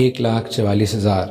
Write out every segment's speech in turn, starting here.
1,44,000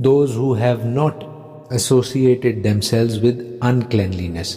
Those who have not associated themselves with uncleanliness।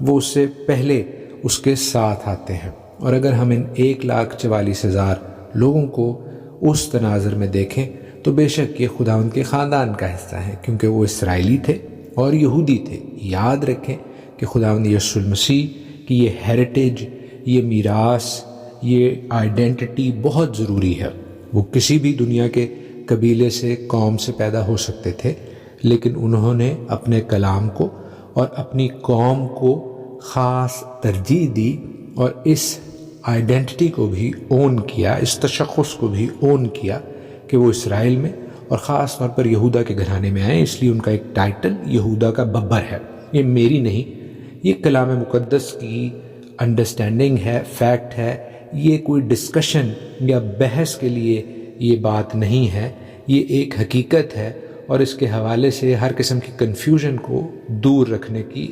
وہ اس سے پہلے اس کے ساتھ آتے ہیں۔ اور اگر ہم ان 1,44,000 لوگوں کو اس تناظر میں دیکھیں تو بے شک یہ خداوند کے خاندان کا حصہ ہیں، کیونکہ وہ اسرائیلی تھے اور یہودی تھے۔ یاد رکھیں کہ خداوند یسوع المسیح کی یہ ہیریٹیج، یہ میراث، یہ آئیڈینٹی بہت ضروری ہے۔ وہ کسی بھی دنیا کے قبیلے سے، قوم سے پیدا ہو سکتے تھے، لیکن انہوں نے اپنے کلام کو اور اپنی قوم کو خاص ترجیح دی اور اس آئیڈینٹی کو بھی اون کیا، اس تشخص کو بھی اون کیا کہ وہ اسرائیل میں اور خاص طور پر یہودا کے گھرانے میں آئے۔ اس لیے ان کا ایک ٹائٹل یہودا کا ببر ہے۔ یہ میری نہیں، یہ کلام مقدس کی انڈرسٹینڈنگ ہے، فیکٹ ہے۔ یہ کوئی ڈسکشن یا بحث کے لیے یہ بات نہیں ہے، یہ ایک حقیقت ہے، اور اس کے حوالے سے ہر قسم کی کنفیوژن کو دور رکھنے کی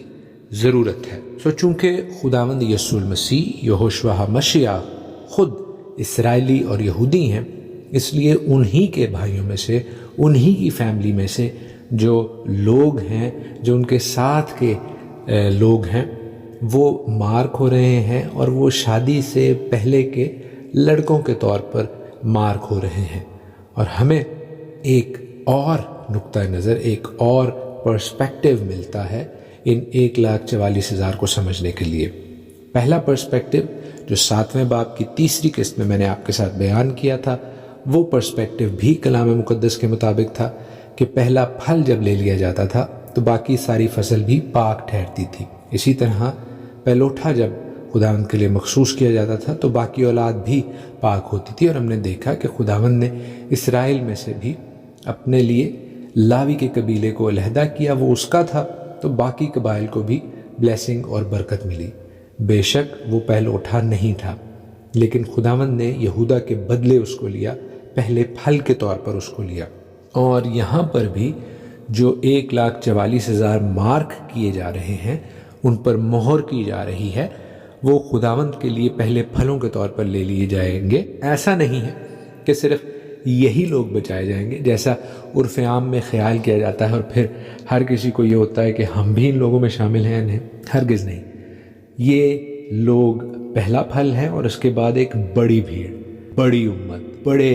ضرورت ہے۔ چونکہ خداوند یسوع المسیح یہوشوا مسیح خود اسرائیلی اور یہودی ہیں، اس لیے انہی کے بھائیوں میں سے، انہی کی فیملی میں سے جو لوگ ہیں، جو ان کے ساتھ کے لوگ ہیں، وہ مارک ہو رہے ہیں، اور وہ شادی سے پہلے کے لڑکوں کے طور پر مارک ہو رہے ہیں۔ اور ہمیں ایک اور نقطہ نظر، ایک اور پرسپیکٹیو ملتا ہے ان 1,44,000 کو سمجھنے کے لیے۔ پہلا پرسپیکٹیو جو 7ویں باب کی تیسری قسط میں نے آپ کے ساتھ بیان کیا تھا، وہ پرسپیکٹیو بھی کلام مقدس کے مطابق تھا کہ پہلا پھل جب لے لیا جاتا تھا تو باقی ساری فصل بھی پاک ٹھہرتی تھی۔ اسی طرح پہلوٹھا جب خداوند کے لیے مخصوص کیا جاتا تھا تو باقی اولاد بھی پاک ہوتی تھی، اور ہم نے دیکھا کہ خداوند نے اسرائیل میں سے بھی اپنے لیے لاوی کے قبیلے کو علیحدہ کیا، وہ اس کا تھا، تو باقی قبائل کو بھی بلیسنگ اور برکت ملی۔ بے شک وہ پہلوٹھا نہیں تھا، لیکن خداوند نے یہودا کے بدلے اس کو لیا، پہلے پھل کے طور پر اس کو لیا۔ اور یہاں پر بھی جو 1,44,000 مارک کیے جا رہے ہیں، ان پر مہر کی جا رہی ہے، وہ خداوند کے لیے پہلے پھلوں کے طور پر لے لیے جائیں گے۔ ایسا نہیں ہے کہ صرف یہی لوگ بچائے جائیں گے جیسا عرف عام میں خیال کیا جاتا ہے، اور پھر ہر کسی کو یہ ہوتا ہے کہ ہم بھی ان لوگوں میں شامل ہیں۔ انہیں ہرگز نہیں، یہ لوگ پہلا پھل ہیں، اور اس کے بعد ایک بڑی بھیڑ، بڑی امت، بڑے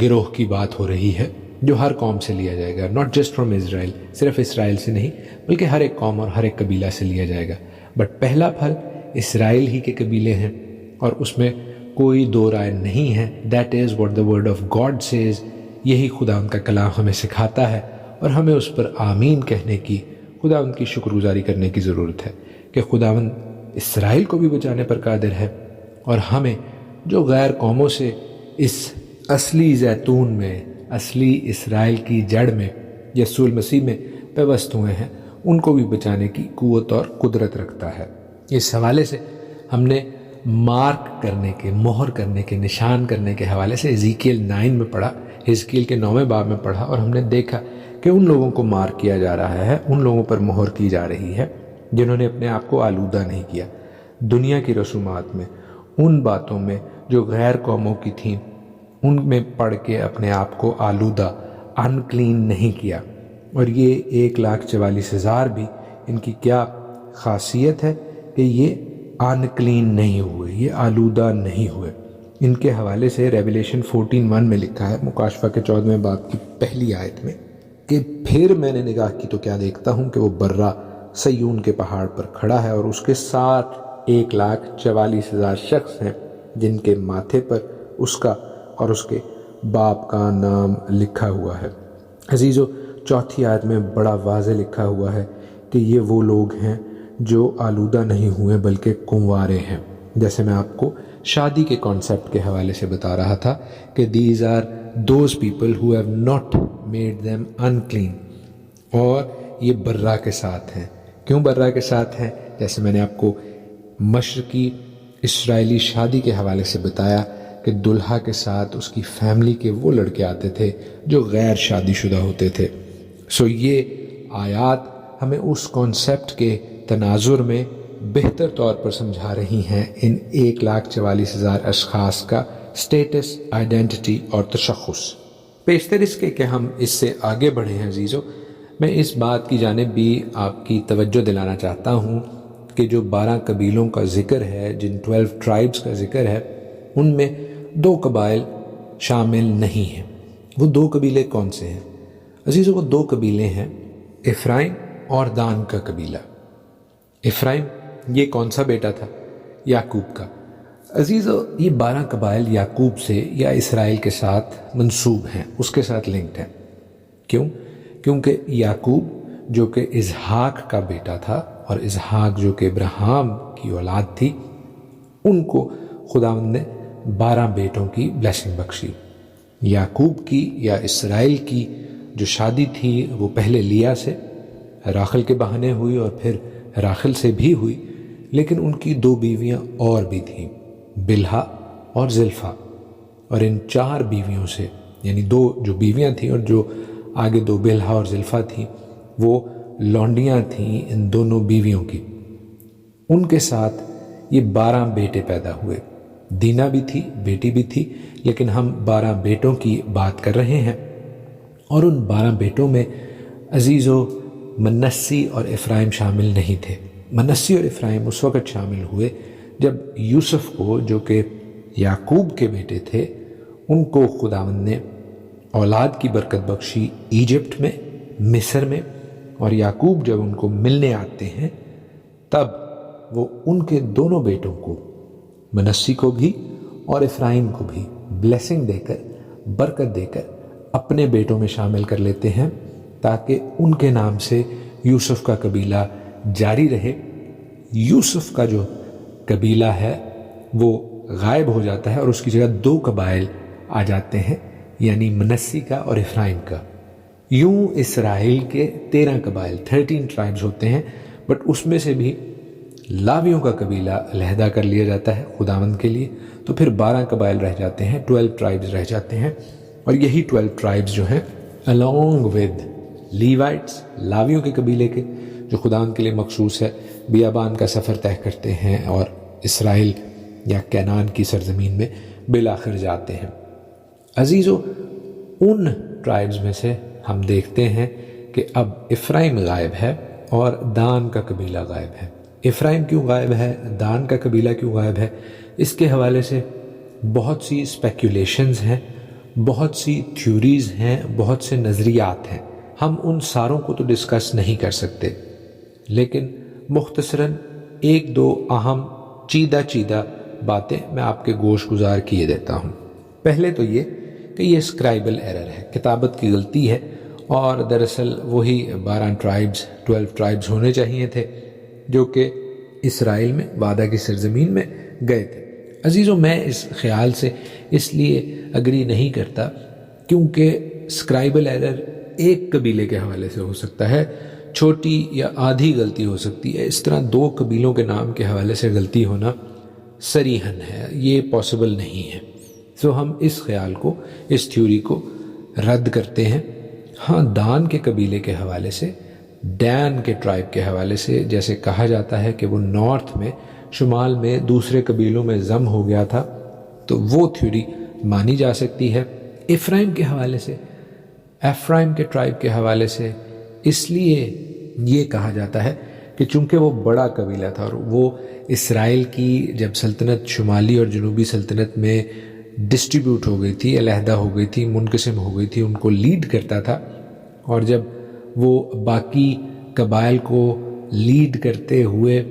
گروہ کی بات ہو رہی ہے جو ہر قوم سے لیا جائے گا، ناٹ جسٹ فرام اسرائیل، صرف اسرائیل سے نہیں بلکہ ہر ایک قوم اور ہر ایک قبیلہ سے لیا جائے گا۔ بٹ پہلا پھل اسرائیل ہی کے قبیلے ہیں، اور اس میں کوئی دو رائے نہیں ہے۔ That is what the word of God says. یہی خدا ان کا کلام ہمیں سکھاتا ہے، اور ہمیں اس پر آمین کہنے کی، خدا ان کی شکر گزاری کرنے کی ضرورت ہے کہ خداوند اسرائیل کو بھی بچانے پر قادر ہے، اور ہمیں جو غیر قوموں سے اس اصلی زیتون میں، اصلی اسرائیل کی جڑ میں، یسوع المسیح میں پیوست ہوئے ہیں، ان کو بھی بچانے کی قوت اور قدرت رکھتا ہے۔ اس حوالے سے ہم نے مارک کرنے کے، مہر کرنے کے، نشان کرنے کے حوالے سے حزقیل 9 میں پڑھا، حزقیل کے 9ویں باب میں پڑھا، اور ہم نے دیکھا کہ ان لوگوں کو مارک کیا جا رہا ہے، ان لوگوں پر مہر کی جا رہی ہے جنہوں نے اپنے آپ کو آلودہ نہیں کیا دنیا کی رسومات میں، ان باتوں میں جو غیر قوموں کی تھیں، ان میں پڑھ کے اپنے آپ کو آلودہ، انکلین نہیں کیا۔ اور یہ 1,44,000 بھی، ان کی کیا خاصیت ہے کہ یہ انکلین نہیں ہوئے، یہ آلودہ نہیں ہوئے۔ ان کے حوالے سے ریویلیشن 14:1 میں لکھا ہے، مکاشفہ کے 14ویں باب کی پہلی آیت میں، کہ پھر میں نے نگاہ کی تو کیا دیکھتا ہوں کہ وہ برہ سیون کے پہاڑ پر کھڑا ہے، اور اس کے ساتھ 1,44,000 شخص ہیں جن کے ماتھے پر اس کا اور اس کے باپ کا نام لکھا ہوا ہے۔ عزیزو، 4 آیت میں بڑا واضح لکھا ہوا ہے کہ یہ وہ لوگ ہیں جو آلودہ نہیں ہوئے بلکہ کنوارے ہیں۔ جیسے میں آپ کو شادی کے کانسیپٹ کے حوالے سے بتا رہا تھا کہ these are those people who have not made them unclean, اور یہ برہ کے ساتھ ہیں۔ کیوں برہ کے ساتھ ہیں؟ جیسے میں نے آپ کو مشرقی اسرائیلی شادی کے حوالے سے بتایا کہ دلہا کے ساتھ اس کی فیملی کے وہ لڑکے آتے تھے جو غیر شادی شدہ ہوتے تھے۔ یہ آیات ہمیں اس کانسیپٹ کے تناظر میں بہتر طور پر سمجھا رہی ہیں ان 1,44,000 اشخاص کا سٹیٹس، آئیڈینٹی اور تشخص۔ پیشتر اس کے کہ ہم اس سے آگے بڑھے ہیں عزیزو، میں اس بات کی جانب بھی آپ کی توجہ دلانا چاہتا ہوں کہ جو 12 قبیلوں کا ذکر ہے، جن 12 ٹرائبز کا ذکر ہے، ان میں 2 قبائل شامل نہیں ہیں۔ وہ 2 قبیلے کون سے ہیں؟ عزیزو، وہ 2 قبیلے ہیں، افرائیم اور دان کا قبیلہ۔ افرائیم یہ کون سا بیٹا تھا؟ یعقوب کا۔ عزیزو، یہ 12 قبائل یعقوب سے یا اسرائیل کے ساتھ منسوب ہیں، اس کے ساتھ لنکڈ ہیں۔ کیوں؟ کیونکہ یعقوب جو کہ اسحاق کا بیٹا تھا، اور اسحاق جو کہ ابراہیم کی اولاد تھی، ان کو خداوند نے 12 بیٹوں کی بلیسنگ بخشی۔ یعقوب کی یا اسرائیل کی جو شادی تھی وہ پہلے لیا سے، راخل کے بہانے ہوئی اور پھر راخل سے بھی ہوئی، لیکن ان کی 2 بیویاں اور بھی تھیں، بلہا اور زلفا۔ اور ان 4 بیویوں سے، یعنی 2 جو بیویاں تھیں اور جو آگے 2 بلہا اور زلفا تھیں، وہ لونڈیاں تھیں ان دونوں بیویوں کی۔ ان کے ساتھ یہ 12 بیٹے پیدا ہوئے۔ دینا بھی تھی، بیٹی بھی تھی، لیکن ہم 12 بیٹوں کی بات کر رہے ہیں۔ اور ان 12 بیٹوں میں عزیزو منسی اور افرائیم شامل نہیں تھے۔ منسی اور افرائیم اس وقت شامل ہوئے جب یوسف کو، جو کہ یعقوب کے بیٹے تھے، ان کو خداوند نے اولاد کی برکت بخشی ایجپٹ میں، مصر میں، اور یعقوب جب ان کو ملنے آتے ہیں تب وہ ان کے دونوں بیٹوں کو، منسی کو بھی اور افرائیم کو بھی، بلیسنگ دے کر، برکت دے کر اپنے بیٹوں میں شامل کر لیتے ہیں، تاکہ ان کے نام سے یوسف کا قبیلہ جاری رہے۔ یوسف کا جو قبیلہ ہے وہ غائب ہو جاتا ہے اور اس کی جگہ 2 قبائل آ جاتے ہیں، یعنی منسی کا اور افرائیم کا۔ یوں اسرائیل کے 13 قبائل 13 ٹرائبز ہوتے ہیں، بٹ اس میں سے بھی لاویوں کا قبیلہ علیحدہ کر لیا جاتا ہے خداوند کے لیے، تو پھر 12 قبائل رہ جاتے ہیں، 12 ٹرائبز رہ جاتے ہیں۔ اور یہی 12 ٹرائبز جو ہیں along with لیوائٹس، لاویوں کے قبیلے کے، جو خداوند کے لیے مخصوص ہے، بیابان کا سفر طے کرتے ہیں اور اسرائیل یا کینان کی سرزمین میں بالآخر جاتے ہیں۔ عزیزو، ان ٹرائبز میں سے ہم دیکھتے ہیں کہ اب افرائیم غائب ہے اور دان کا قبیلہ غائب ہے۔ افرائیم کیوں غائب ہے، دان کا قبیلہ کیوں غائب ہے، اس کے حوالے سے بہت سی اسپیکولیشنز ہیں، بہت سی تھیوریز ہیں، بہت سے نظریات ہیں۔ ہم ان ساروں کو تو ڈسکس نہیں کر سکتے، لیکن مختصراً 1-2 اہم چیدہ باتیں میں آپ کے گوش گزار کیے دیتا ہوں۔ پہلے تو یہ کہ یہ اسکرائبل ایرر ہے، کتابت کی غلطی ہے، اور دراصل وہی 12 ٹرائبز 12 ٹرائبز ہونے چاہیے تھے جو کہ اسرائیل میں وعدہ کی سرزمین میں گئے تھے۔ عزیزو، میں اس خیال سے اس لیے اگری نہیں کرتا کیونکہ اسکرائبل ایرر ایک قبیلے کے حوالے سے ہو سکتا ہے، چھوٹی یا آدھی غلطی ہو سکتی ہے، اس طرح 2 قبیلوں کے نام کے حوالے سے غلطی ہونا صریحاً ہے، یہ پاسبل نہیں ہے۔ سو ہم اس خیال کو، اس تھیوری کو رد کرتے ہیں۔ ہاں، دان کے قبیلے کے حوالے سے، ڈین کے ٹرائب کے حوالے سے، جیسے کہا جاتا ہے کہ وہ نارتھ میں، شمال میں دوسرے قبیلوں میں ضم ہو گیا تھا، تو وہ تھیوری مانی جا سکتی ہے۔ افرائیم کے حوالے سے، افرائیم کے ٹرائب کے حوالے سے اس لیے یہ کہا جاتا ہے کہ چونکہ وہ بڑا قبیلہ تھا اور وہ اسرائیل کی جب سلطنت شمالی اور جنوبی سلطنت میں ڈسٹریبیوٹ ہو گئی تھی، علیحدہ ہو گئی تھی، منقسم ہو گئی تھی، ان کو لیڈ کرتا تھا، اور جب وہ باقی قبائل کو لیڈ کرتے ہوئے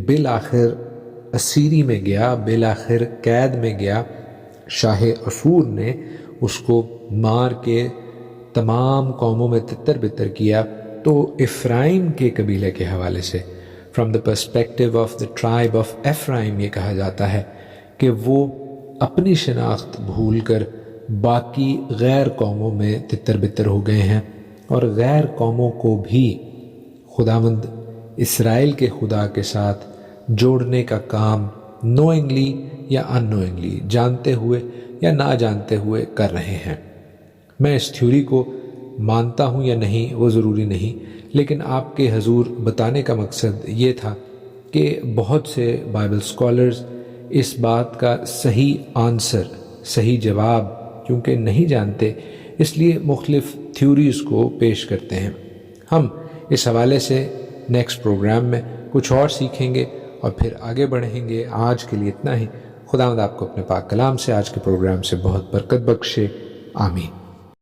بالآخر اسیری میں گیا، بالآخر قید میں گیا، شاہ اسور نے اس کو مار کے تمام قوموں میں تتر بتر کیا، تو افرائیم کے قبیلے کے حوالے سے، from the perspective of the tribe of Ephraim, یہ کہا جاتا ہے کہ وہ اپنی شناخت بھول کر باقی غیر قوموں میں تتر بتر ہو گئے ہیں، اور غیر قوموں کو بھی خداوند اسرائیل کے خدا کے ساتھ جوڑنے کا کام نوئنگلی یا ان نوئنگلی، جانتے ہوئے یا نہ جانتے ہوئے کر رہے ہیں۔ میں اس تھیوری کو مانتا ہوں یا نہیں وہ ضروری نہیں، لیکن آپ کے حضور بتانے کا مقصد یہ تھا کہ بہت سے بائبل اسکالرز اس بات کا صحیح آنسر، صحیح جواب کیونکہ نہیں جانتے، اس لیے مختلف تھیوریز کو پیش کرتے ہیں۔ ہم اس حوالے سے نیکسٹ پروگرام میں کچھ اور سیکھیں گے اور پھر آگے بڑھیں گے۔ آج کے لیے اتنا ہی۔ خداوند آپ کو اپنے پاک کلام سے، آج کے پروگرام سے بہت برکت بخشے۔ آمین۔